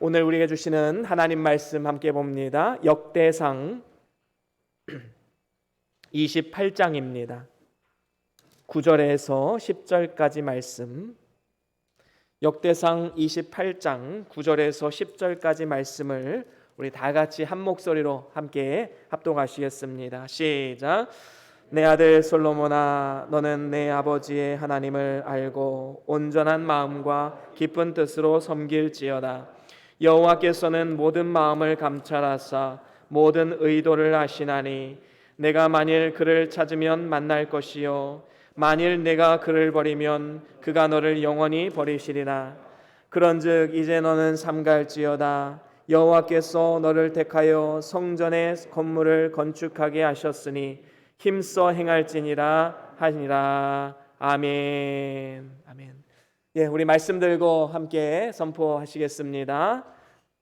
오늘 우리에게 주시는 하나님 말씀 함께 봅니다. 역대상 28장입니다. 9절에서 10절까지 말씀. 역대상 28장 9절에서 10절까지 말씀을 우리 다 같이 한 목소리로 함께 합독하시겠습니다. 시작. 내 아들 솔로몬아, 너는 내 아버지의 하나님을 알고 온전한 마음과 기쁜 뜻으로 섬길지어다. 여호와께서는 모든 마음을 감찰하사 모든 의도를 아시나니 내가 만일 그를 찾으면 만날 것이요 만일 내가 그를 버리면 그가 너를 영원히 버리시리라. 그런즉 이제 너는 삼갈지어다. 여호와께서 너를 택하여 성전의 건물을 건축하게 하셨으니 힘써 행할지니라 하니라. 아멘. 아멘. 예, 우리 말씀 들고 함께 선포하시겠습니다.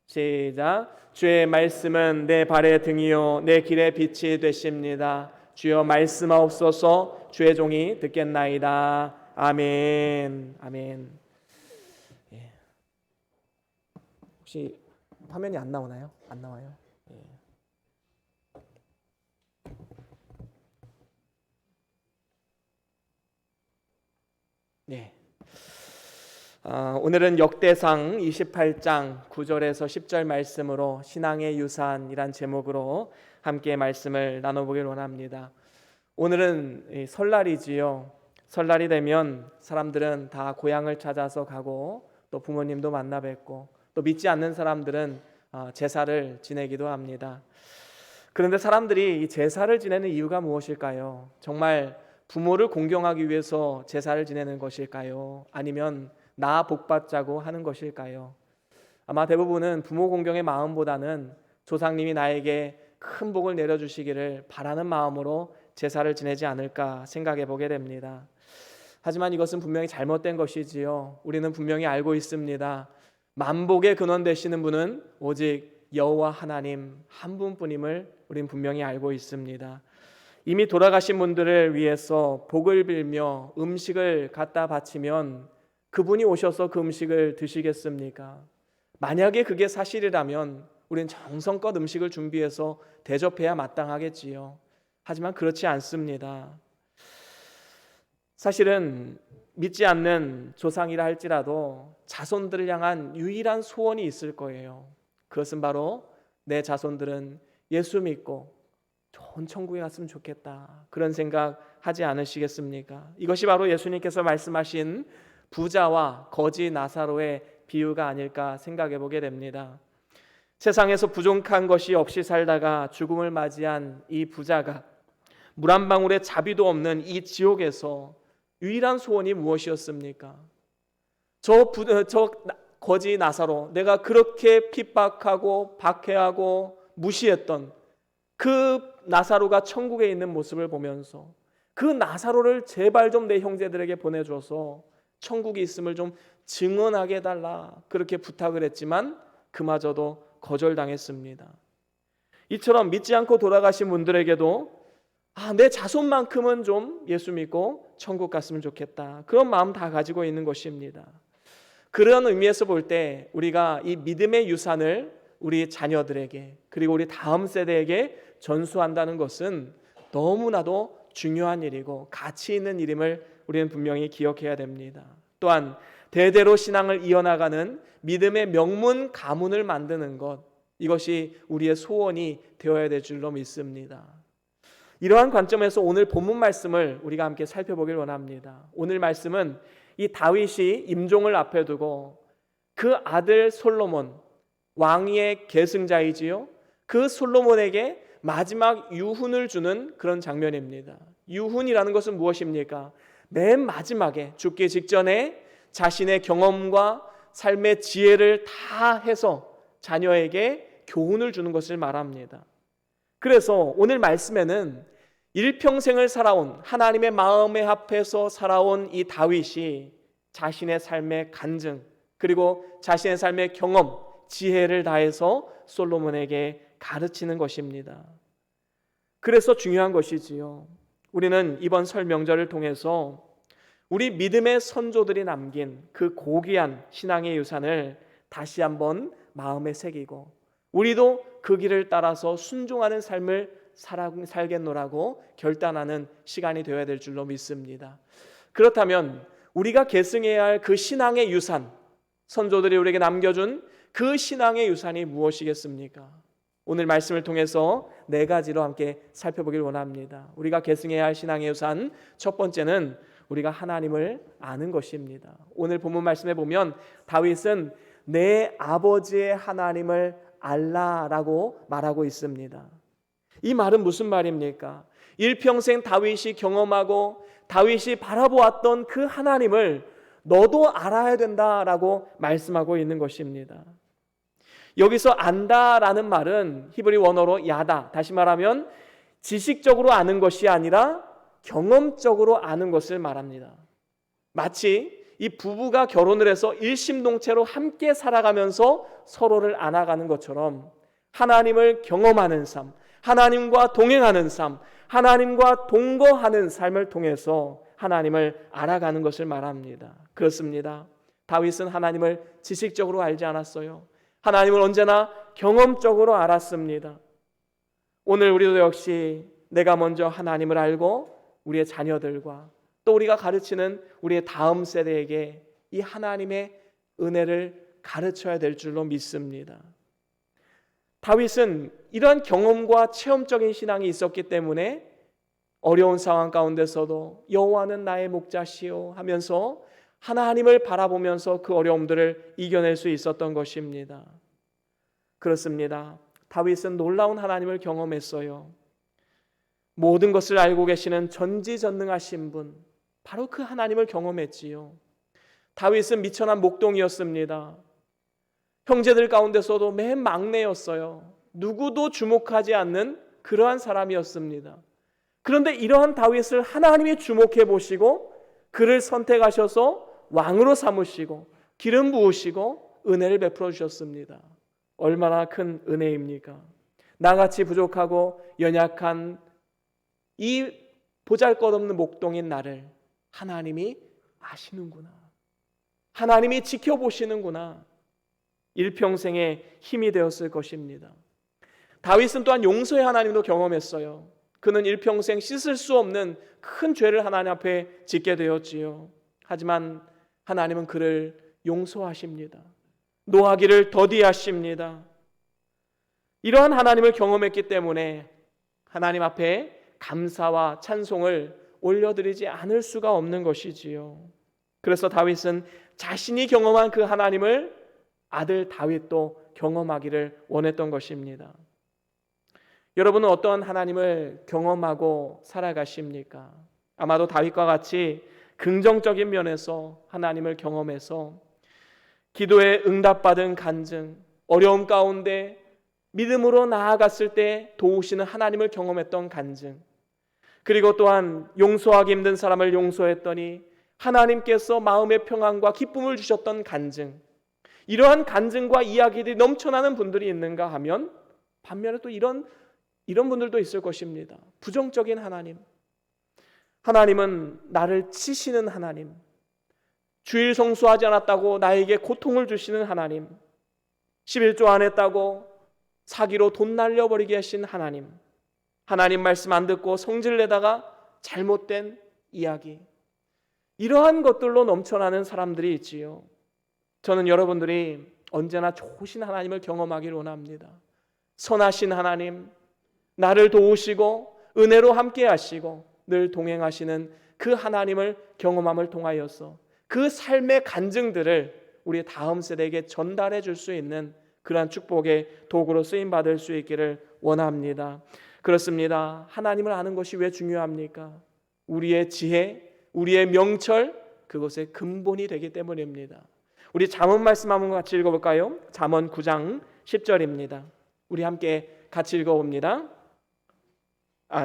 시작. 주의 말씀은 내 발의 등이요 내 길의 빛이 되십니다. 주여 말씀하옵소서. 주의 종이 듣겠나이다. 아멘. 아멘. 예. 혹시 화면이 안 나오나요? 안 나와요? 예. 네. 오늘은 역대상 28장 9절에서 10절 말씀으로 신앙의 유산이란 제목으로 함께 말씀을 나눠보길 원합니다. 오늘은 설날이지요. 설날이 되면 사람들은 다 고향을 찾아서 가고 또 부모님도 만나 뵙고 또 믿지 않는 사람들은 제사를 지내기도 합니다. 그런데 사람들이 이 제사를 지내는 이유가 무엇일까요? 정말 부모를 공경하기 위해서 제사를 지내는 것일까요? 아니면 나 복받자고 하는 것일까요? 아마 대부분은 부모 공경의 마음보다는 조상님이 나에게 큰 복을 내려주시기를 바라는 마음으로 제사를 지내지 않을까 생각해 보게 됩니다. 하지만 이것은 분명히 잘못된 것이지요. 우리는 분명히 알고 있습니다. 만복의 근원 되시는 분은 오직 여호와 하나님 한 분뿐임을 우리는 분명히 알고 있습니다. 이미 돌아가신 분들을 위해서 복을 빌며 음식을 갖다 바치면 그분이 오셔서 그 음식을 드시겠습니까? 만약에 그게 사실이라면 우리는 정성껏 음식을 준비해서 대접해야 마땅하겠지요. 하지만 그렇지 않습니다. 사실은 믿지 않는 조상이라 할지라도 자손들을 향한 유일한 소원이 있을 거예요. 그것은 바로 내 자손들은 예수 믿고 좋은 천국에 갔으면 좋겠다. 그런 생각 하지 않으시겠습니까? 이것이 바로 예수님께서 말씀하신 부자와 거지 나사로의 비유가 아닐까 생각해 보게 됩니다. 세상에서 부족한 것이 없이 살다가 죽음을 맞이한 이 부자가 물 한 방울의 자비도 없는 이 지옥에서 유일한 소원이 무엇이었습니까? 저 거지 나사로, 내가 그렇게 핍박하고 박해하고 무시했던 그 나사로가 천국에 있는 모습을 보면서 그 나사로를 제발 좀 내 형제들에게 보내줘서 천국이 있음을 좀 증언하게 해달라 그렇게 부탁을 했지만 그마저도 거절당했습니다. 이처럼 믿지 않고 돌아가신 분들에게도 내 자손만큼은 좀 예수 믿고 천국 갔으면 좋겠다 그런 마음 다 가지고 있는 것입니다. 그런 의미에서 볼 때 우리가 이 믿음의 유산을 우리 자녀들에게 그리고 우리 다음 세대에게 전수한다는 것은 너무나도 중요한 일이고 가치 있는 일임을 우리는 분명히 기억해야 됩니다. 또한 대대로 신앙을 이어나가는 믿음의 명문 가문을 만드는 것, 이것이 우리의 소원이 되어야 될 줄로 믿습니다. 이러한 관점에서 오늘 본문 말씀을 우리가 함께 살펴보길 원합니다. 오늘 말씀은 이 다윗이 임종을 앞에 두고 그 아들 솔로몬, 왕위의 계승자이지요, 그 솔로몬에게 마지막 유훈을 주는 그런 장면입니다. 유훈이라는 것은 무엇입니까? 맨 마지막에 죽기 직전에 자신의 경험과 삶의 지혜를 다 해서 자녀에게 교훈을 주는 것을 말합니다. 그래서 오늘 말씀에는 일평생을 살아온 하나님의 마음에 합해서 살아온 이 다윗이 자신의 삶의 간증 그리고 자신의 삶의 경험, 지혜를 다해서 솔로몬에게 가르치는 것입니다. 그래서 중요한 것이지요. 우리는 이번 설 명절을 통해서 우리 믿음의 선조들이 남긴 그 고귀한 신앙의 유산을 다시 한번 마음에 새기고 우리도 그 길을 따라서 순종하는 삶을 살겠노라고 결단하는 시간이 되어야 될 줄로 믿습니다. 그렇다면 우리가 계승해야 할 그 신앙의 유산, 선조들이 우리에게 남겨준 그 신앙의 유산이 무엇이겠습니까? 오늘 말씀을 통해서 4가지로 함께 살펴보길 원합니다. 우리가 계승해야 할 신앙의 유산, 첫 번째는 우리가 하나님을 아는 것입니다. 오늘 본문 말씀에 보면 다윗은 내 아버지의 하나님을 알라라고 말하고 있습니다. 이 말은 무슨 말입니까? 일평생 다윗이 경험하고 다윗이 바라보았던 그 하나님을 너도 알아야 된다라고 말씀하고 있는 것입니다. 여기서 안다라는 말은 히브리 원어로 야다, 다시 말하면 지식적으로 아는 것이 아니라 경험적으로 아는 것을 말합니다. 마치 이 부부가 결혼을 해서 일심동체로 함께 살아가면서 서로를 안아가는 것처럼 하나님을 경험하는 삶, 하나님과 동행하는 삶, 하나님과 동거하는 삶을 통해서 하나님을 알아가는 것을 말합니다. 그렇습니다. 다윗은 하나님을 지식적으로 알지 않았어요. 하나님을 언제나 경험적으로 알았습니다. 오늘 우리도 역시 내가 먼저 하나님을 알고 우리의 자녀들과 또 우리가 가르치는 우리의 다음 세대에게 이 하나님의 은혜를 가르쳐야 될 줄로 믿습니다. 다윗은 이러한 경험과 체험적인 신앙이 있었기 때문에 어려운 상황 가운데서도 여호와는 나의 목자시오 하면서 하나님을 바라보면서 그 어려움들을 이겨낼 수 있었던 것입니다. 그렇습니다. 다윗은 놀라운 하나님을 경험했어요. 모든 것을 알고 계시는 전지전능하신 분, 바로 그 하나님을 경험했지요. 다윗은 미천한 목동이었습니다. 형제들 가운데서도 맨 막내였어요. 누구도 주목하지 않는 그러한 사람이었습니다. 그런데 이러한 다윗을 하나님이 주목해 보시고 그를 선택하셔서 왕으로 삼으시고 기름 부으시고 은혜를 베풀어 주셨습니다. 얼마나 큰 은혜입니까? 나같이 부족하고 연약한 이 보잘것없는 목동인 나를 하나님이 아시는구나. 하나님이 지켜보시는구나. 일평생의 힘이 되었을 것입니다. 다윗은 또한 용서의 하나님도 경험했어요. 그는 일평생 씻을 수 없는 큰 죄를 하나님 앞에 짓게 되었지요. 하지만 하나님은 그를 용서하십니다. 노하기를 더디하십니다. 이러한 하나님을 경험했기 때문에 하나님 앞에 감사와 찬송을 올려드리지 않을 수가 없는 것이지요. 그래서 다윗은 자신이 경험한 그 하나님을 아들 다윗도 경험하기를 원했던 것입니다. 여러분은 어떤 하나님을 경험하고 살아가십니까? 아마도 다윗과 같이 긍정적인 면에서 하나님을 경험해서 기도에 응답받은 간증, 어려움 가운데 믿음으로 나아갔을 때 도우시는 하나님을 경험했던 간증, 그리고 또한 용서하기 힘든 사람을 용서했더니 하나님께서 마음의 평안과 기쁨을 주셨던 간증, 이러한 간증과 이야기들이 넘쳐나는 분들이 있는가 하면 반면에 또 이런 분들도 있을 것입니다. 부정적인 하나님, 하나님은 나를 치시는 하나님, 주일 성수하지 않았다고 나에게 고통을 주시는 하나님, 11조 안 했다고 사기로 돈 날려버리게 하신 하나님, 하나님 말씀 안 듣고 성질 내다가 잘못된 이야기, 이러한 것들로 넘쳐나는 사람들이 있지요. 저는 여러분들이 언제나 좋으신 하나님을 경험하기를 원합니다. 선하신 하나님, 나를 도우시고 은혜로 함께 하시고 늘 동행하시는 그 하나님을 경험함을 통하여서 그 삶의 간증들을 우리 다음 세대에게 전달해 줄 수 있는 그러한 축복의 도구로 쓰임받을 수 있기를 원합니다. 그렇습니다. 하나님을 아는 것이 왜 중요합니까? 우리의 지혜, 우리의 명철, 그것의 근본이 되기 때문입니다. 우리 잠언 말씀 한번 같이 읽어볼까요? 잠언 9장 10절입니다. 우리 함께 같이 읽어봅니다.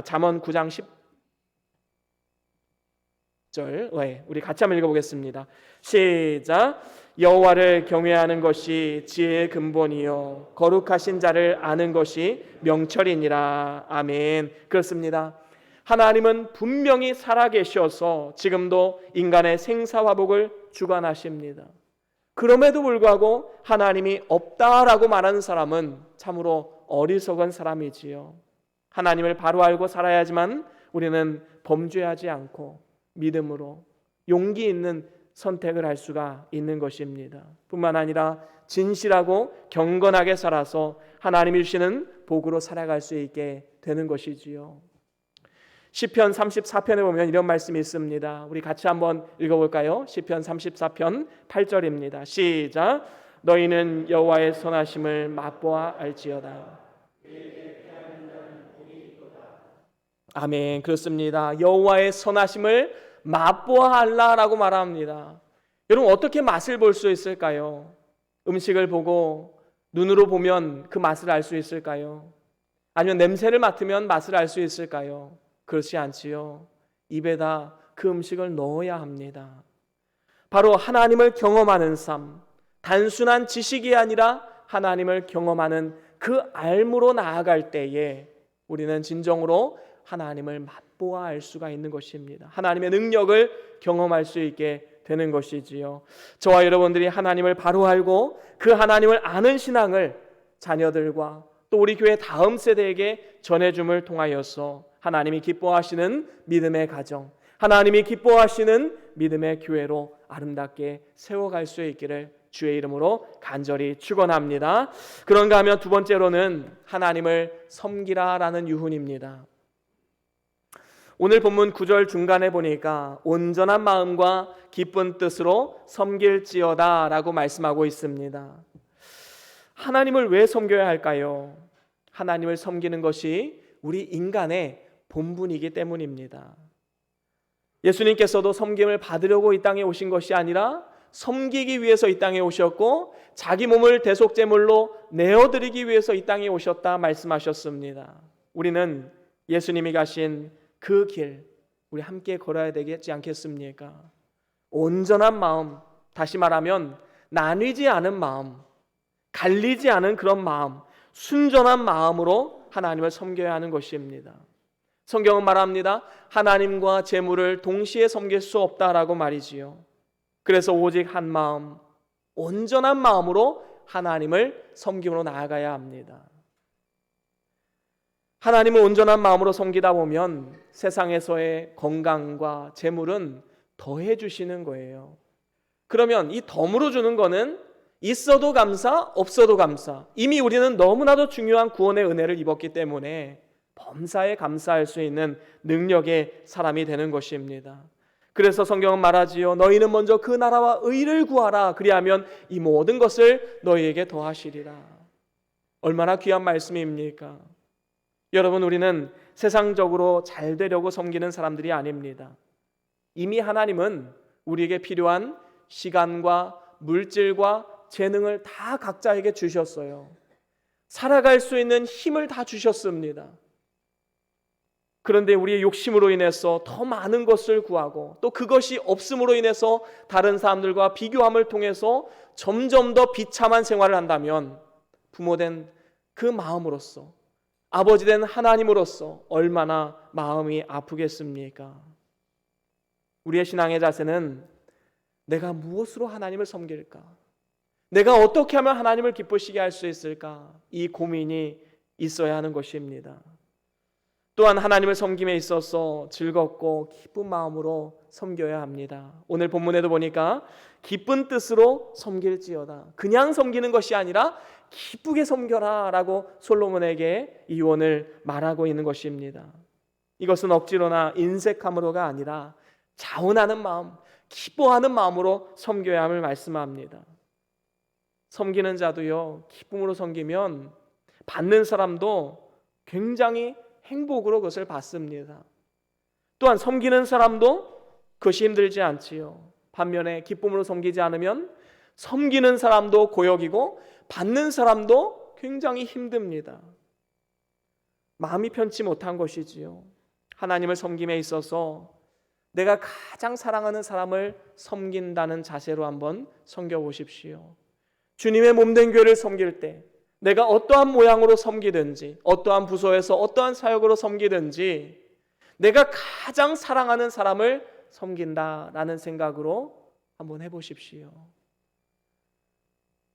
잠언 9장 10절, 우리 같이 한번 읽어보겠습니다. 시작. 여호와를 경외하는 것이 지혜의 근본이요 거룩하신 자를 아는 것이 명철이니라. 아멘. 그렇습니다. 하나님은 분명히 살아계셔서 지금도 인간의 생사화복을 주관하십니다. 그럼에도 불구하고 하나님이 없다라고 말하는 사람은 참으로 어리석은 사람이지요. 하나님을 바로 알고 살아야지만 우리는 범죄하지 않고 믿음으로 용기 있는 선택을 할 수가 있는 것입니다. 뿐만 아니라 진실하고 경건하게 살아서 하나님이 주시는 복으로 살아갈 수 있게 되는 것이지요. 시편 34편에 보면 이런 말씀이 있습니다. 우리 같이 한번 읽어볼까요? 시편 34편 8절입니다. 시작. 너희는 여호와의 선하심을 맛보아 알지어다. 아멘. 그렇습니다. 여호와의 선하심을 맛보아 알라라고 말합니다. 여러분, 어떻게 맛을 볼 수 있을까요? 음식을 보고 눈으로 보면 그 맛을 알 수 있을까요? 아니면 냄새를 맡으면 맛을 알 수 있을까요? 그렇지 않지요. 입에다 그 음식을 넣어야 합니다. 바로 하나님을 경험하는 삶, 단순한 지식이 아니라 하나님을 경험하는 그 알므로 나아갈 때에 우리는 진정으로 하나님을 맛보아 알 수가 있는 것입니다. 하나님의 능력을 경험할 수 있게 되는 것이지요. 저와 여러분들이 하나님을 바로 알고 그 하나님을 아는 신앙을 자녀들과 또 우리 교회 다음 세대에게 전해줌을 통하여서 하나님이 기뻐하시는 믿음의 가정, 하나님이 기뻐하시는 믿음의 교회로 아름답게 세워갈 수 있기를 주의 이름으로 간절히 축원합니다. 그런가 하면 두 번째로는 하나님을 섬기라라는 유훈입니다. 오늘 본문 9절 중간에 보니까 온전한 마음과 기쁜 뜻으로 섬길지어다 라고 말씀하고 있습니다. 하나님을 왜 섬겨야 할까요? 하나님을 섬기는 것이 우리 인간의 본분이기 때문입니다. 예수님께서도 섬김을 받으려고 이 땅에 오신 것이 아니라 섬기기 위해서 이 땅에 오셨고 자기 몸을 대속제물로 내어드리기 위해서 이 땅에 오셨다 말씀하셨습니다. 우리는 예수님이 가신 그 길 우리 함께 걸어야 되겠지 않겠습니까? 온전한 마음, 다시 말하면 나뉘지 않은 마음, 갈리지 않은 그런 마음, 순전한 마음으로 하나님을 섬겨야 하는 것입니다. 성경은 말합니다. 하나님과 재물을 동시에 섬길 수 없다라고 말이지요. 그래서 오직 한 마음, 온전한 마음으로 하나님을 섬김으로 나아가야 합니다. 하나님을 온전한 마음으로 섬기다 보면 세상에서의 건강과 재물은 더해 주시는 거예요. 그러면 이 덤으로 주는 거는 있어도 감사, 없어도 감사. 이미 우리는 너무나도 중요한 구원의 은혜를 입었기 때문에 범사에 감사할 수 있는 능력의 사람이 되는 것입니다. 그래서 성경은 말하지요. 너희는 먼저 그 나라와 의를 구하라. 그리하면 이 모든 것을 너희에게 더하시리라. 얼마나 귀한 말씀입니까? 여러분, 우리는 세상적으로 잘 되려고 섬기는 사람들이 아닙니다. 이미 하나님은 우리에게 필요한 시간과 물질과 재능을 다 각자에게 주셨어요. 살아갈 수 있는 힘을 다 주셨습니다. 그런데 우리의 욕심으로 인해서 더 많은 것을 구하고 또 그것이 없음으로 인해서 다른 사람들과 비교함을 통해서 점점 더 비참한 생활을 한다면 부모된 그 마음으로서 아버지 된 하나님으로서 얼마나 마음이 아프겠습니까? 우리의 신앙의 자세는 내가 무엇으로 하나님을 섬길까? 내가 어떻게 하면 하나님을 기쁘시게 할 수 있을까? 이 고민이 있어야 하는 것입니다. 또한 하나님을 섬김에 있어서 즐겁고 기쁜 마음으로 섬겨야 합니다. 오늘 본문에도 보니까 기쁜 뜻으로 섬길지어다. 그냥 섬기는 것이 아니라 기쁘게 섬겨라 라고 솔로몬에게 이 유언을 말하고 있는 것입니다. 이것은 억지로나 인색함으로가 아니라 자원하는 마음, 기뻐하는 마음으로 섬겨야 함을 말씀합니다. 섬기는 자도요, 기쁨으로 섬기면 받는 사람도 굉장히 행복으로 그것을 받습니다. 또한 섬기는 사람도 그것이 힘들지 않지요. 반면에 기쁨으로 섬기지 않으면 섬기는 사람도 고역이고 받는 사람도 굉장히 힘듭니다. 마음이 편치 못한 것이지요. 하나님을 섬김에 있어서 내가 가장 사랑하는 사람을 섬긴다는 자세로 한번 섬겨보십시오. 주님의 몸된 교회를 섬길 때 내가 어떠한 모양으로 섬기든지 어떠한 부서에서 어떠한 사역으로 섬기든지 내가 가장 사랑하는 사람을 섬긴다라는 생각으로 한번 해보십시오.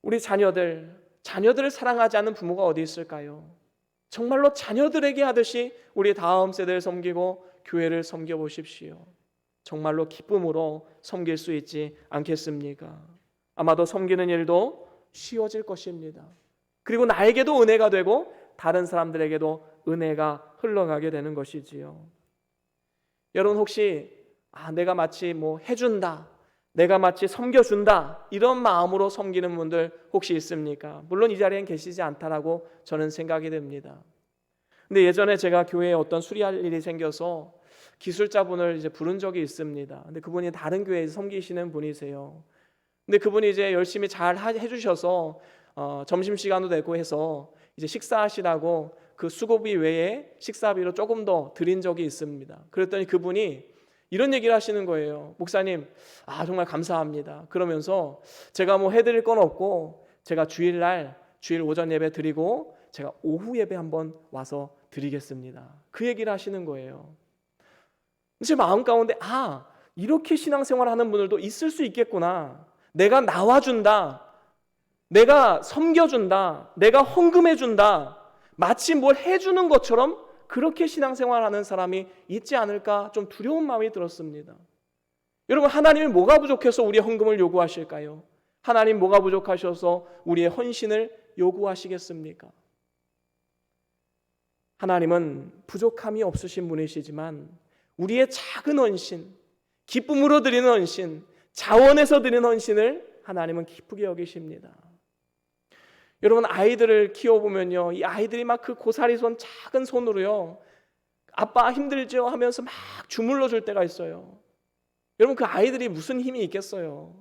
우리 자녀들을 사랑하지 않는 부모가 어디 있을까요? 정말로 자녀들에게 하듯이 우리 다음 세대를 섬기고 교회를 섬겨보십시오. 정말로 기쁨으로 섬길 수 있지 않겠습니까? 아마도 섬기는 일도 쉬워질 것입니다. 그리고 나에게도 은혜가 되고 다른 사람들에게도 은혜가 흘러가게 되는 것이지요. 여러분 혹시 내가 마치 해준다, 내가 마치 섬겨준다 이런 마음으로 섬기는 분들 혹시 있습니까? 물론 이 자리엔 계시지 않다라고 저는 생각이 됩니다. 근데 예전에 제가 교회에 어떤 수리할 일이 생겨서 기술자분을 이제 부른 적이 있습니다. 근데 그분이 다른 교회에서 섬기시는 분이세요. 근데 그분이 이제 열심히 잘 해주셔서 점심시간도 되고 해서 이제 식사하시라고 그 수고비 외에 식사비로 조금 더 드린 적이 있습니다. 그랬더니 그분이 이런 얘기를 하시는 거예요. 목사님, 정말 감사합니다. 그러면서 제가 해드릴 건 없고 제가 주일 오전 예배 드리고 제가 오후 예배 한번 와서 드리겠습니다. 그 얘기를 하시는 거예요. 제 마음 가운데 이렇게 신앙생활하는 분들도 있을 수 있겠구나. 내가 나와준다, 내가 섬겨준다, 내가 헌금해준다, 마치 뭘 해주는 것처럼 그렇게 신앙생활하는 사람이 있지 않을까 좀 두려운 마음이 들었습니다. 여러분, 하나님이 뭐가 부족해서 우리의 헌금을 요구하실까요? 하나님 뭐가 부족하셔서 우리의 헌신을 요구하시겠습니까? 하나님은 부족함이 없으신 분이시지만 우리의 작은 헌신, 기쁨으로 드리는 헌신, 자원에서 드리는 헌신을 하나님은 기쁘게 여기십니다. 여러분, 아이들을 키워보면요, 이 아이들이 막 그 고사리 손, 작은 손으로요, 아빠 힘들죠 하면서 막 주물러 줄 때가 있어요. 여러분, 그 아이들이 무슨 힘이 있겠어요?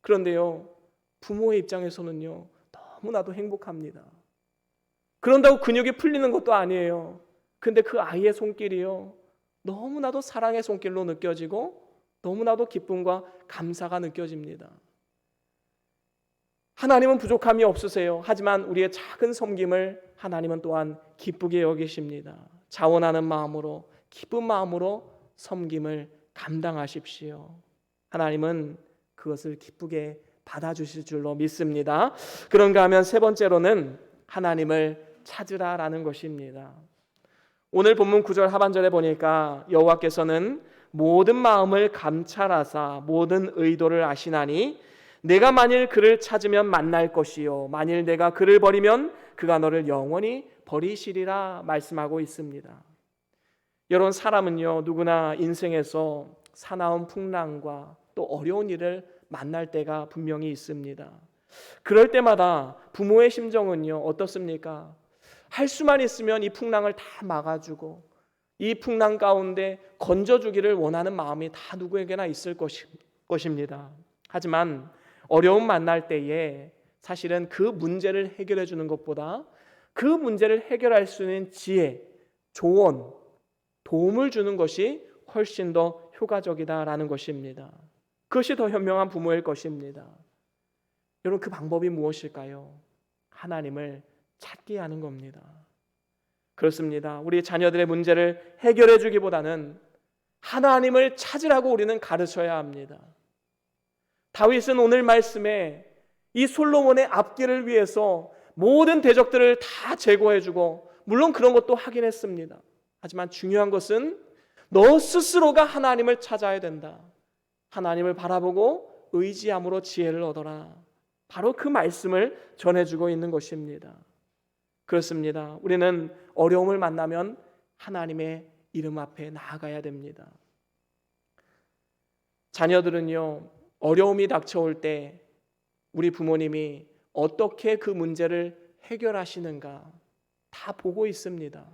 그런데요, 부모의 입장에서는요, 너무나도 행복합니다. 그런다고 근육이 풀리는 것도 아니에요. 근데 그 아이의 손길이요, 너무나도 사랑의 손길로 느껴지고 너무나도 기쁨과 감사가 느껴집니다. 하나님은 부족함이 없으세요. 하지만 우리의 작은 섬김을 하나님은 또한 기쁘게 여기십니다. 자원하는 마음으로, 기쁜 마음으로 섬김을 감당하십시오. 하나님은 그것을 기쁘게 받아주실 줄로 믿습니다. 그런가 하면 세 번째로는 하나님을 찾으라라는 것입니다. 오늘 본문 9절 하반절에 보니까 여호와께서는 모든 마음을 감찰하사 모든 의도를 아시나니 내가 만일 그를 찾으면 만날 것이요 만일 내가 그를 버리면 그가 너를 영원히 버리시리라 말씀하고 있습니다. 여러분, 사람은요 누구나 인생에서 사나운 풍랑과 또 어려운 일을 만날 때가 분명히 있습니다. 그럴 때마다 부모의 심정은요 어떻습니까? 할 수만 있으면 이 풍랑을 다 막아주고 이 풍랑 가운데 건져주기를 원하는 마음이 다 누구에게나 있을 것입니다. 하지만 어려움 만날 때에 사실은 그 문제를 해결해 주는 것보다 그 문제를 해결할 수 있는 지혜, 조언, 도움을 주는 것이 훨씬 더 효과적이다라는 것입니다. 그것이 더 현명한 부모일 것입니다. 여러분, 그 방법이 무엇일까요? 하나님을 찾게 하는 겁니다. 그렇습니다. 우리 자녀들의 문제를 해결해 주기보다는 하나님을 찾으라고 우리는 가르쳐야 합니다. 다윗은 오늘 말씀에 이 솔로몬의 앞길을 위해서 모든 대적들을 다 제거해 주고 물론 그런 것도 하긴 했습니다. 하지만 중요한 것은 너 스스로가 하나님을 찾아야 된다. 하나님을 바라보고 의지함으로 지혜를 얻어라. 바로 그 말씀을 전해주고 있는 것입니다. 그렇습니다. 우리는 어려움을 만나면 하나님의 이름 앞에 나아가야 됩니다. 자녀들은요 어려움이 닥쳐올 때 우리 부모님이 어떻게 그 문제를 해결하시는가 다 보고 있습니다.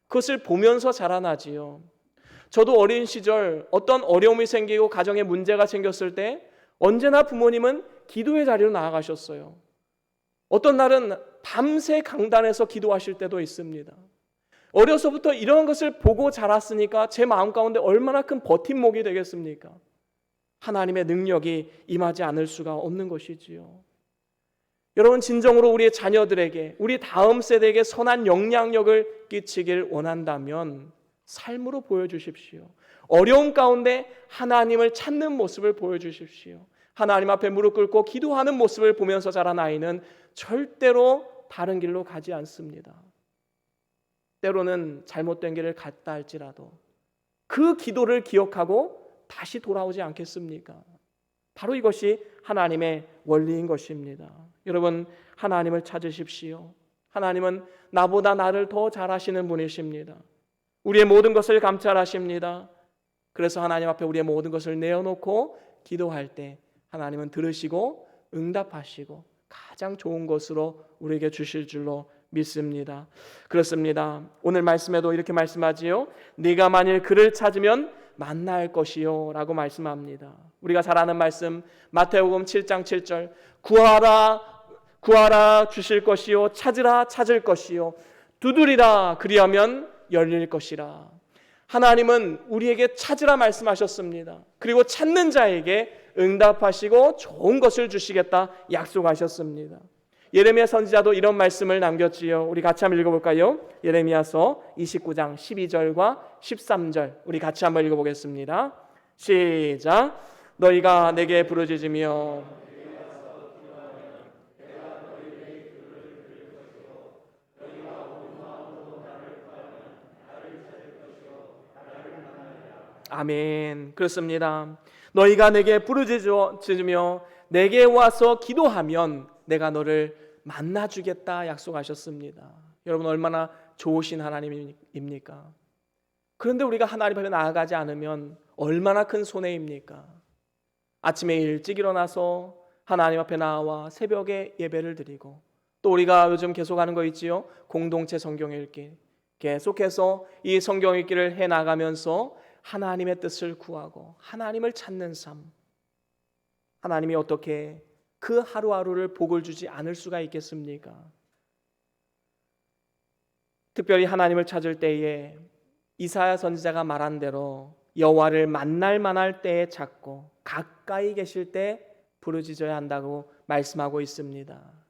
그것을 보면서 자라나지요. 저도 어린 시절 어떤 어려움이 생기고 가정에 문제가 생겼을 때 언제나 부모님은 기도의 자리로 나아가셨어요. 어떤 날은 밤새 강단에서 기도하실 때도 있습니다. 어려서부터 이런 것을 보고 자랐으니까 제 마음 가운데 얼마나 큰 버팀목이 되겠습니까? 하나님의 능력이 임하지 않을 수가 없는 것이지요. 여러분, 진정으로 우리의 자녀들에게, 우리 다음 세대에게 선한 영향력을 끼치길 원한다면 삶으로 보여주십시오. 어려움 가운데 하나님을 찾는 모습을 보여주십시오. 하나님 앞에 무릎 꿇고 기도하는 모습을 보면서 자란 아이는 절대로 다른 길로 가지 않습니다. 때로는 잘못된 길을 갔다 할지라도 그 기도를 기억하고 다시 돌아오지 않겠습니까? 바로 이것이 하나님의 원리인 것입니다. 여러분, 하나님을 찾으십시오. 하나님은 나보다 나를 더 잘 아시는 분이십니다. 우리의 모든 것을 감찰하십니다. 그래서 하나님 앞에 우리의 모든 것을 내어놓고 기도할 때 하나님은 들으시고 응답하시고 가장 좋은 것으로 우리에게 주실 줄로 믿습니다. 그렇습니다. 오늘 말씀에도 이렇게 말씀하지요. 네가 만일 그를 찾으면 만날 것이요 라고 말씀합니다. 우리가 잘 아는 말씀 마태복음 7장 7절 구하라 주실 것이요 찾으라 찾을 것이요 두드리라 그리하면 열릴 것이라. 하나님은 우리에게 찾으라 말씀하셨습니다. 그리고 찾는 자에게 응답하시고 좋은 것을 주시겠다 약속하셨습니다. 예레미야 선지자도 이런 말씀을 남겼지요. 우리 같이 한번 읽어볼까요? 예레미야서 29장 12절과 13절 우리 같이 한번 읽어보겠습니다. 시작. 너희가 내게 부르짖으며 아멘. 그렇습니다. 너희가 내게 부르짖으며 내게 와서 기도하면 내가 너를 만나주겠다 약속하셨습니다. 여러분, 얼마나 좋으신 하나님입니까? 그런데 우리가 하나님 앞에 나아가지 않으면 얼마나 큰 손해입니까? 아침에 일찍 일어나서 하나님 앞에 나와 새벽에 예배를 드리고 또 우리가 요즘 계속하는 거 있지요? 공동체 성경 읽기. 계속해서 이 성경 읽기를 해나가면서 하나님의 뜻을 구하고 하나님을 찾는 삶. 하나님이 어떻게 그 하루하루를 복을 주지 않을 수가 있겠습니까? 특별히 하나님을 찾을 때에 이사야 선지자가 말한 대로 여호와를 만날 만할 때에 찾고 가까이 계실 때 부르짖어야 한다고 말씀하고 있습니다.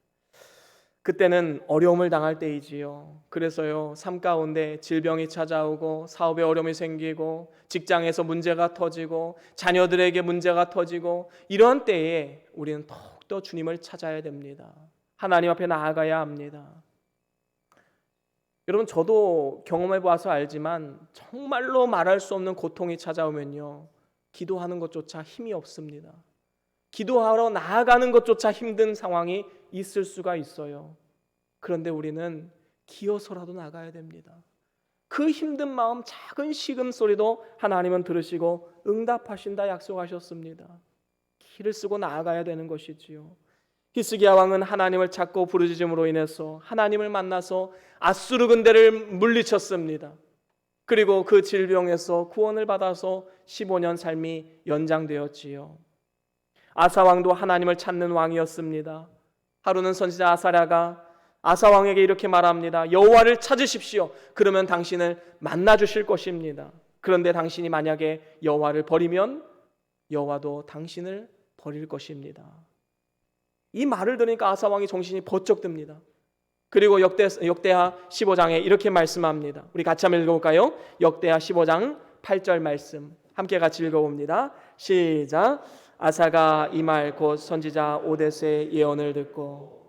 그때는 어려움을 당할 때이지요. 그래서요, 삶 가운데 질병이 찾아오고 사업에 어려움이 생기고 직장에서 문제가 터지고 자녀들에게 문제가 터지고 이런 때에 우리는 더욱더 주님을 찾아야 됩니다. 하나님 앞에 나아가야 합니다. 여러분, 저도 경험해 봐서 알지만 정말로 말할 수 없는 고통이 찾아오면요, 기도하는 것조차 힘이 없습니다. 기도하러 나아가는 것조차 힘든 상황이 있을 수가 있어요. 그런데 우리는 기어서라도 나가야 됩니다. 그 힘든 마음 작은 시금소리도 하나님은 들으시고 응답하신다 약속하셨습니다. 기를 쓰고 나아가야 되는 것이지요. 히스기야 왕은 하나님을 찾고 부르짖음으로 인해서 하나님을 만나서 아수르 군대를 물리쳤습니다. 그리고 그 질병에서 구원을 받아서 15년 삶이 연장되었지요. 아사 왕도 하나님을 찾는 왕이었습니다. 하루는 선지자 아사랴가 아사 왕에게 이렇게 말합니다. 여호와를 찾으십시오. 그러면 당신을 만나 주실 것입니다. 그런데 당신이 만약에 여호와를 버리면 여호와도 당신을 버릴 것입니다. 이 말을 들으니까 아사 왕이 정신이 번쩍 듭니다. 그리고 역대하 15장에 이렇게 말씀합니다. 우리 같이 한번 읽어볼까요? 역대하 15장 8절 말씀 함께 같이 읽어봅니다. 시작. 아사가 이 말 곧 선지자 오뎃의 예언을 듣고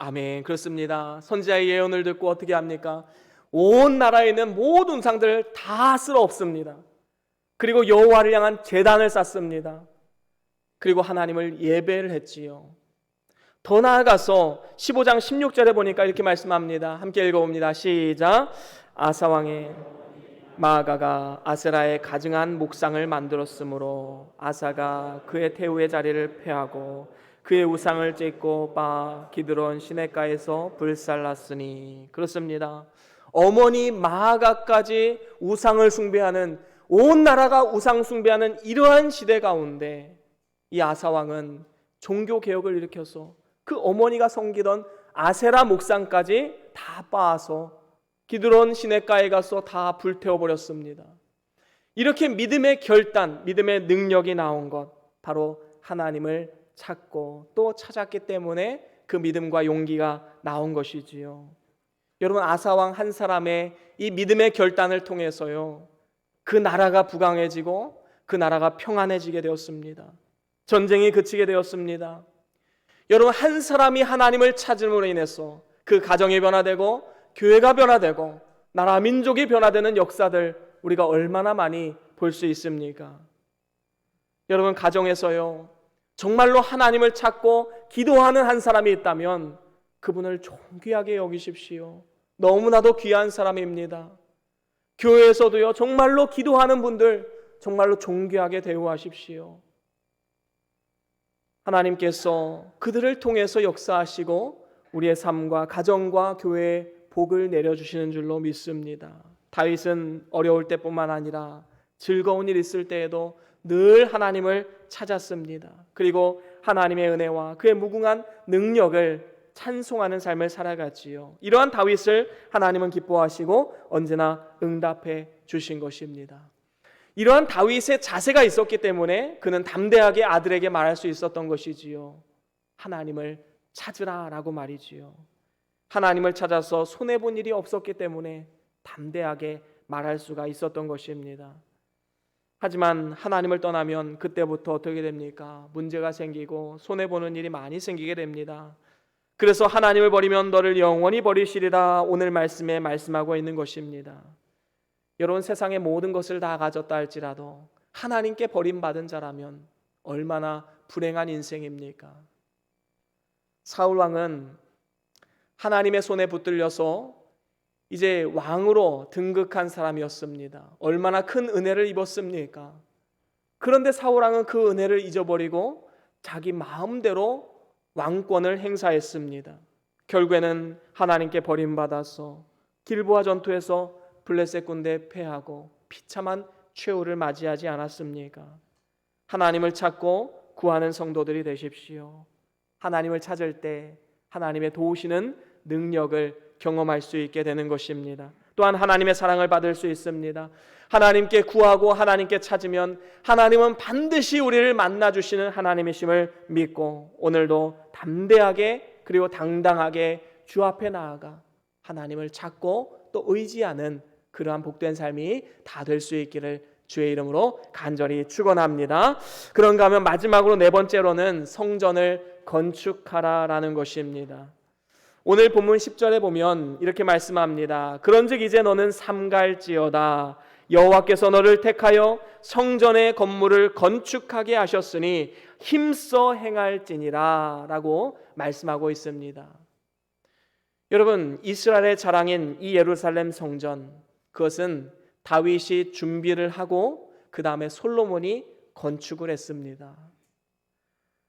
아멘. 그렇습니다. 선지자의 예언을 듣고 어떻게 합니까? 온 나라에 있는 모든 우상들을 다 쓸어 엎습니다. 그리고 여호와를 향한 제단을 쌓습니다. 그리고 하나님을 예배를 했지요. 더 나아가서 15장 16절에 보니까 이렇게 말씀합니다. 함께 읽어봅니다. 시작. 아사왕의 마아가가 아세라의 가증한 목상을 만들었으므로 아사가 그의 태우의 자리를 폐하고 그의 우상을 찢고 빻아 기드론 시냇가에서 불살랐으니. 그렇습니다. 어머니 마아가까지 우상을 숭배하는, 온 나라가 우상 숭배하는 이러한 시대 가운데 이 아사왕은 종교개혁을 일으켜서 그 어머니가 섬기던 아세라 목상까지 다 빻아서 기드론 시냇가에 가서 다 불태워버렸습니다. 이렇게 믿음의 결단, 믿음의 능력이 나온 것, 바로 하나님을 찾고 또 찾았기 때문에 그 믿음과 용기가 나온 것이지요. 여러분, 아사왕 한 사람의 이 믿음의 결단을 통해서요, 그 나라가 부강해지고 그 나라가 평안해지게 되었습니다. 전쟁이 그치게 되었습니다. 여러분, 한 사람이 하나님을 찾음으로 인해서 그 가정이 변화되고 교회가 변화되고 나라 민족이 변화되는 역사들 우리가 얼마나 많이 볼 수 있습니까? 여러분, 가정에서요, 정말로 하나님을 찾고 기도하는 한 사람이 있다면 그분을 존귀하게 여기십시오. 너무나도 귀한 사람입니다. 교회에서도요, 정말로 기도하는 분들 정말로 존귀하게 대우하십시오. 하나님께서 그들을 통해서 역사하시고 우리의 삶과 가정과 교회에 복을 내려주시는 줄로 믿습니다. 다윗은 어려울 때뿐만 아니라 즐거운 일 있을 때에도 늘 하나님을 찾았습니다. 그리고 하나님의 은혜와 그의 무궁한 능력을 찬송하는 삶을 살아갔지요. 이러한 다윗을 하나님은 기뻐하시고 언제나 응답해 주신 것입니다. 이러한 다윗의 자세가 있었기 때문에 그는 담대하게 아들에게 말할 수 있었던 것이지요. 하나님을 찾으라 라고 말이지요. 하나님을 찾아서 손해본 일이 없었기 때문에 담대하게 말할 수가 있었던 것입니다. 하지만 하나님을 떠나면 그때부터 어떻게 됩니까? 문제가 생기고 손해보는 일이 많이 생기게 됩니다. 그래서 하나님을 버리면 너를 영원히 버리시리라 오늘 말씀에 말씀하고 있는 것입니다. 여러분, 세상의 모든 것을 다 가졌다 할지라도 하나님께 버림받은 자라면 얼마나 불행한 인생입니까? 사울 왕은 하나님의 손에 붙들려서 이제 왕으로 등극한 사람이었습니다. 얼마나 큰 은혜를 입었습니까? 그런데 사울 왕은 그 은혜를 잊어버리고 자기 마음대로 왕권을 행사했습니다. 결국에는 하나님께 버림받아서 길보아 전투에서 블레셋 군대에 패하고 비참한 최후를 맞이하지 않았습니까? 하나님을 찾고 구하는 성도들이 되십시오. 하나님을 찾을 때 하나님의 도우시는 능력을 경험할 수 있게 되는 것입니다. 또한 하나님의 사랑을 받을 수 있습니다. 하나님께 구하고 하나님께 찾으면 하나님은 반드시 우리를 만나주시는 하나님이심을 믿고 오늘도 담대하게 그리고 당당하게 주 앞에 나아가 하나님을 찾고 또 의지하는 그러한 복된 삶이 다 될 수 있기를 주의 이름으로 간절히 축원합니다. 그런가 하면 마지막으로 네 번째로는 성전을 건축하라라는 것입니다. 오늘 본문 10절에 보면 이렇게 말씀합니다. 그런즉 이제 너는 삼갈지어다. 여호와께서 너를 택하여 성전의 건물을 건축하게 하셨으니 힘써 행할지니라 라고 말씀하고 있습니다. 여러분, 이스라엘의 자랑인 이 예루살렘 성전, 그것은 다윗이 준비를 하고 그 다음에 솔로몬이 건축을 했습니다.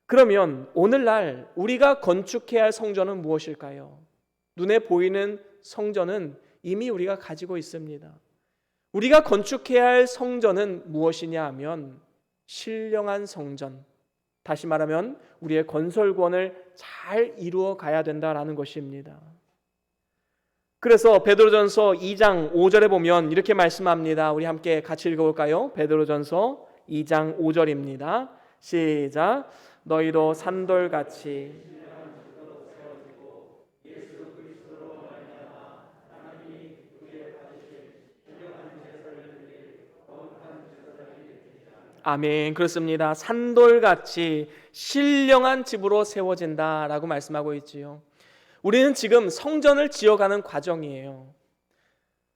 그러면 오늘날 우리가 건축해야 할 성전은 무엇일까요? 눈에 보이는 성전은 이미 우리가 가지고 있습니다. 우리가 건축해야 할 성전은 무엇이냐 하면 신령한 성전, 다시 말하면 우리의 건설권을 잘 이루어 가야 된다라는 것입니다. 그래서 베드로전서 2장 5절에 보면 이렇게 말씀합니다. 우리 함께 같이 읽어볼까요? 베드로전서 2장 5절입니다. 시작. 너희도 산돌같이 아멘. 그렇습니다. 산돌같이 신령한 집으로 세워진다라고 말씀하고 있지요. 우리는 지금 성전을 지어가는 과정이에요.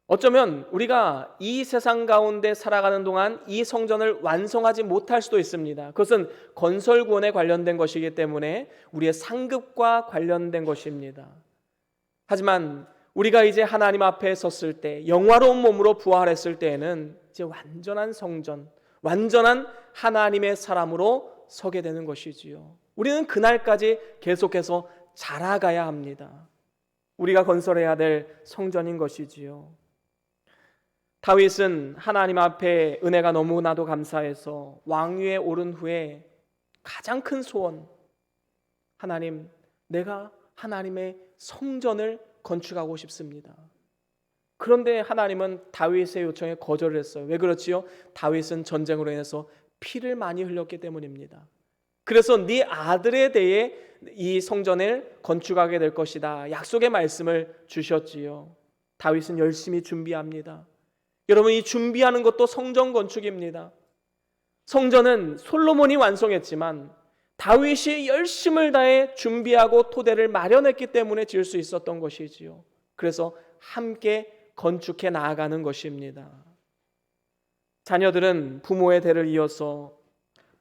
어쩌면 우리가 이 세상 가운데 살아가는 동안 이 성전을 완성하지 못할 수도 있습니다. 그것은 건설구원에 관련된 것이기 때문에 우리의 상급과 관련된 것입니다. 하지만 우리가 이제 하나님 앞에 섰을 때, 영화로운 몸으로 부활했을 때에는 이제 완전한 성전, 완전한 하나님의 사람으로 서게 되는 것이지요. 우리는 그날까지 계속해서 자라가야 합니다. 우리가 건설해야 될 성전인 것이지요. 다윗은 하나님 앞에 은혜가 너무나도 감사해서 왕위에 오른 후에 가장 큰 소원, 하나님, 내가 하나님의 성전을 건축하고 싶습니다. 그런데 하나님은 다윗의 요청에 거절을 했어요. 왜 그렇지요? 다윗은 전쟁으로 인해서 피를 많이 흘렸기 때문입니다. 그래서 네 아들에 대해 이 성전을 건축하게 될 것이다. 약속의 말씀을 주셨지요. 다윗은 열심히 준비합니다. 여러분, 이 준비하는 것도 성전 건축입니다. 성전은 솔로몬이 완성했지만 다윗이 열심을 다해 준비하고 토대를 마련했기 때문에 지을 수 있었던 것이지요. 그래서 함께 건축해 나아가는 것입니다. 자녀들은 부모의 대를 이어서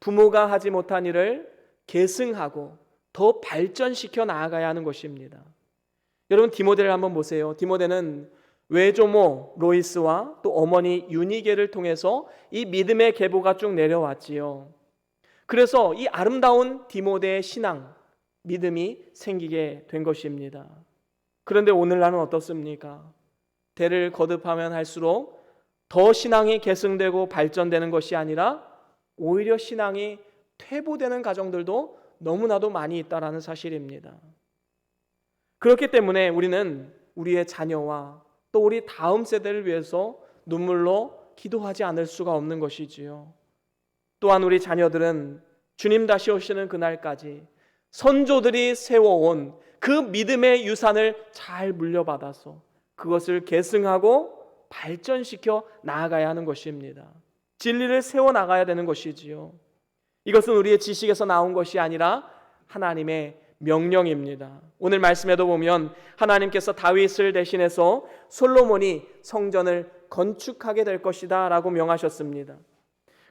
부모가 하지 못한 일을 계승하고 더 발전시켜 나아가야 하는 것입니다. 여러분, 디모데를 한번 보세요. 디모데는 외조모 로이스와 또 어머니 유니게를 통해서 이 믿음의 계보가 쭉 내려왔지요. 그래서 이 아름다운 디모데의 신앙, 믿음이 생기게 된 것입니다. 그런데 오늘날은 어떻습니까? 대를 거듭하면 할수록 더 신앙이 계승되고 발전되는 것이 아니라 오히려 신앙이 퇴보되는 가정들도 너무나도 많이 있다는 사실입니다. 그렇기 때문에 우리는 우리의 자녀와 또 우리 다음 세대를 위해서 눈물로 기도하지 않을 수가 없는 것이지요. 또한 우리 자녀들은 주님 다시 오시는 그날까지 선조들이 세워온 그 믿음의 유산을 잘 물려받아서 그것을 계승하고 발전시켜 나아가야 하는 것입니다. 진리를 세워나가야 되는 것이지요. 이것은 우리의 지식에서 나온 것이 아니라 하나님의 명령입니다. 오늘 말씀에도 보면 하나님께서 다윗을 대신해서 솔로몬이 성전을 건축하게 될 것이다 라고 명하셨습니다.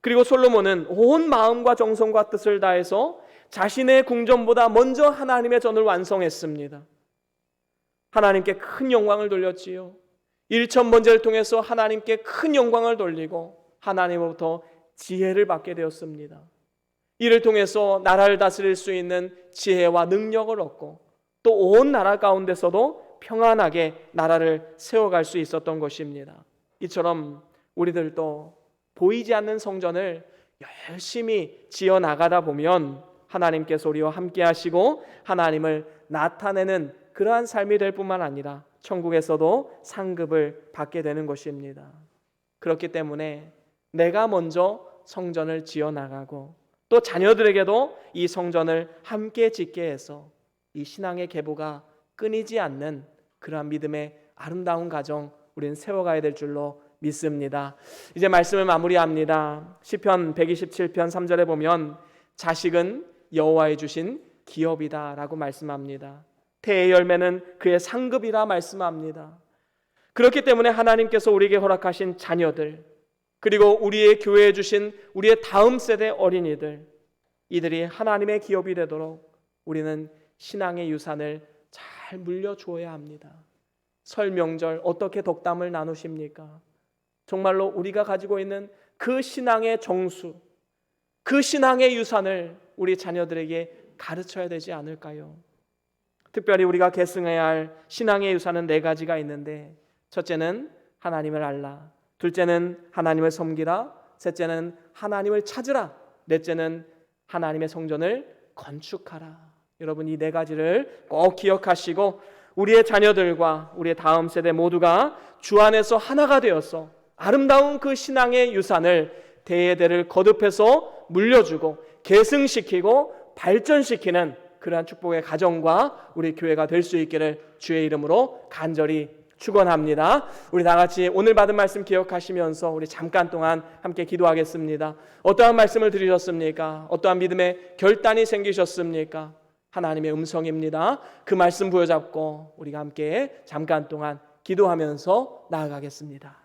그리고 솔로몬은 온 마음과 정성과 뜻을 다해서 자신의 궁전보다 먼저 하나님의 전을 완성했습니다. 하나님께 큰 영광을 돌렸지요. 1,000번제를 통해서 하나님께 큰 영광을 돌리고 하나님으로부터 지혜를 받게 되었습니다. 이를 통해서 나라를 다스릴 수 있는 지혜와 능력을 얻고 또 온 나라 가운데서도 평안하게 나라를 세워갈 수 있었던 것입니다. 이처럼 우리들도 보이지 않는 성전을 열심히 지어나가다 보면 하나님께서 우리와 함께 하시고 하나님을 나타내는 그러한 삶이 될 뿐만 아니라 천국에서도 상급을 받게 되는 것입니다. 그렇기 때문에 내가 먼저 성전을 지어나가고 또 자녀들에게도 이 성전을 함께 짓게 해서 이 신앙의 계보가 끊이지 않는 그러한 믿음의 아름다운 가정 우리는 세워가야 될 줄로 믿습니다. 이제 말씀을 마무리합니다. 시편 127편 3절에 보면 자식은 여호와의 주신 기업이다 라고 말씀합니다. 태의 열매는 그의 상급이라 말씀합니다. 그렇기 때문에 하나님께서 우리에게 허락하신 자녀들, 그리고 우리의 교회에 주신 우리의 다음 세대 어린이들, 이들이 하나님의 기업이 되도록 우리는 신앙의 유산을 잘 물려주어야 합니다. 설 명절 어떻게 덕담을 나누십니까? 정말로 우리가 가지고 있는 그 신앙의 정수, 그 신앙의 유산을 우리 자녀들에게 가르쳐야 되지 않을까요? 특별히 우리가 계승해야 할 신앙의 유산은 4가지가 있는데, 첫째는 하나님을 알라, 둘째는 하나님을 섬기라, 셋째는 하나님을 찾으라, 넷째는 하나님의 성전을 건축하라. 여러분, 이 4가지를 꼭 기억하시고 우리의 자녀들과 우리의 다음 세대 모두가 주 안에서 하나가 되어서 아름다운 그 신앙의 유산을 대대를 거듭해서 물려주고 계승시키고 발전시키는 그러한 축복의 가정과 우리 교회가 될 수 있기를 주의 이름으로 간절히 축원합니다. 우리 다 같이 오늘 받은 말씀 기억하시면서 우리 잠깐 동안 함께 기도하겠습니다. 어떠한 말씀을 들으셨습니까? 어떠한 믿음의 결단이 생기셨습니까? 하나님의 음성입니다. 그 말씀 부여잡고 우리가 함께 잠깐 동안 기도하면서 나아가겠습니다.